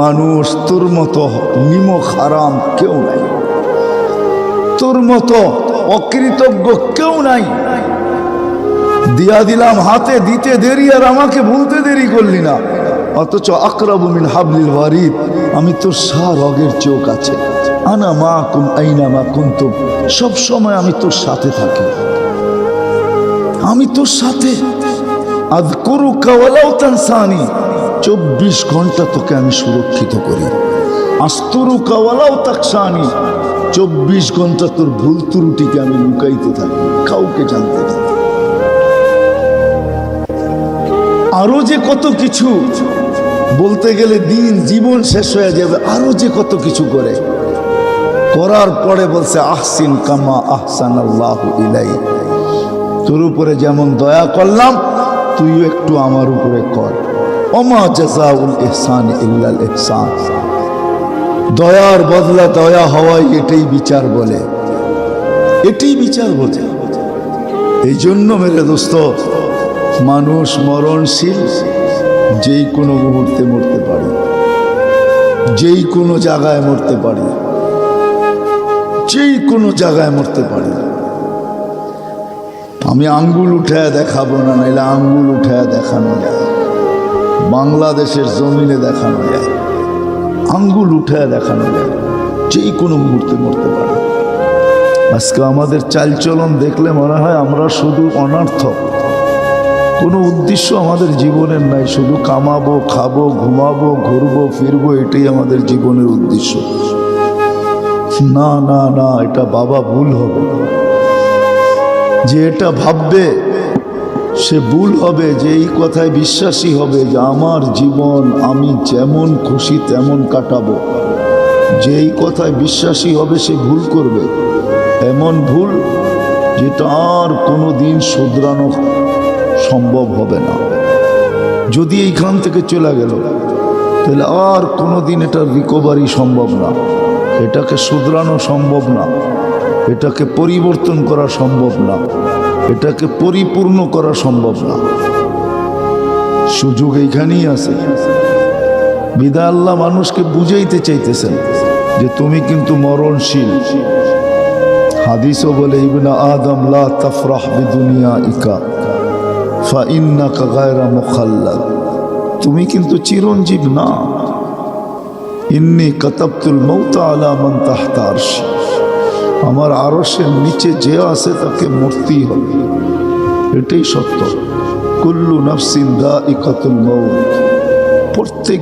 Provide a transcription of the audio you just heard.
মানুষ তোর মতো নিমক হারাম কেউ নাই, তোর মতো অকৃতজ্ঞ কেউ নাই। দিয়া দিলাম হাতে, দিতে দেরি আর আমাকে ভুলতে দেরি করলি না। অথচ আকরাবু মিন হাবলিল ওয়ারিদ, আমি তোর রগের চোখ আছে। আনা মাকুম আইনা মা কুনতুম, সব সময় আমি তোর সাথে থাকি, আমি তোর সাথে। আযকুরুকা ওয়ালাউ তানসানি, 24 ঘন্টা তোকে আমি সুরক্ষিত করি। আস্তুরুকা ওয়ালাউ তাকসানি, 24 ঘন্টা তোর ভুল ত্রুটিকে আমি লুকাইতে থাকি, কাউকে জানতে দিই। আরো যে কত কিছু বলতে গেলে দিন জীবন শেষ হয়ে যাবে। আরো যে কত কিছু করে, করার পরে বলছে আহসিন কামা আহসানাল্লাহু ইলাইক, তোর উপরে যেমন দয়া করলাম তুইও একটু আমার উপরে কর। ওমা জাযাউল ইহসান ইল্লাল ইহসান, দয়ার বদলা দয়া হওয়াই এটাই বিচার বলে, এটাই বিচার বলে। এই জন্য মেরে দোস্ত, মানুষ মরণশীল, যেই কোনো মুহূর্তে মরতে পারে, যেই কোনো জায়গায় মরতে পারে, যেই কোনো জায়গায় মরতে পারে। আমি আঙ্গুল উঠায় দেখাবো না, নাইলে আঙ্গুল উঠায় দেখানো যায়, বাংলাদেশের জমিনে দেখানো যায়, আঙ্গুল উঠায় দেখানো যায়, যেই কোনো মুহূর্তে মরতে পারে। আজকে আমাদের চালচলন দেখলে মনে হয় আমরা শুধু অনর্থক, কোনো উদ্দেশ্য আমাদের জীবনের নাই, শুধু কামাবো, খাবো, ঘুমাবো, ঘুরবো, ফিরবো, এটাই আমাদের জীবনের উদ্দেশ্য। না না না, এটা বাবা ভুল হবে। যে এটা ভাববে সে ভুল হবে, যে এই কথায় বিশ্বাসী হবে যে আমার জীবন আমি যেমন খুশি তেমন কাটাবো। যে এই কথায় বিশ্বাসী হবে সে ভুল করবে, এমন ভুল যেটা আর কোনো দিন শুধরানো সম্ভব হবে না। যদি এইখান থেকে চলে গেল তাহলে আর কোনো দিন এটার রিকভারি সম্ভব না, এটাকে শুধরানো সম্ভব না, এটাকে পরিবর্তন করা সম্ভব না, এটাকে পরিপূর্ণ করা সম্ভব না। সুযোগ এইখানেই আছে। বিধায় আল্লাহ মানুষকে বুঝাইতে চাইতেছেন যে তুমি কিন্তু মরণশীল। হাদিসও বলে ইবনা আদম লা তাফরাহ বিদুনিয়াইকা ফাইন্নাকা গায়রা মুখাল্লাদ, তুমি কিন্তু চিরঞ্জীব না। ইন্নী কাতাবতুল মাউতা আলা মান তাহতা আরশি, আমার আরশের নিচে যে আছে তাকে মরতেই হবে, এটাই সত্য। কুল্লু নাফসিন যায়িকাতুল মাউত, প্রত্যেক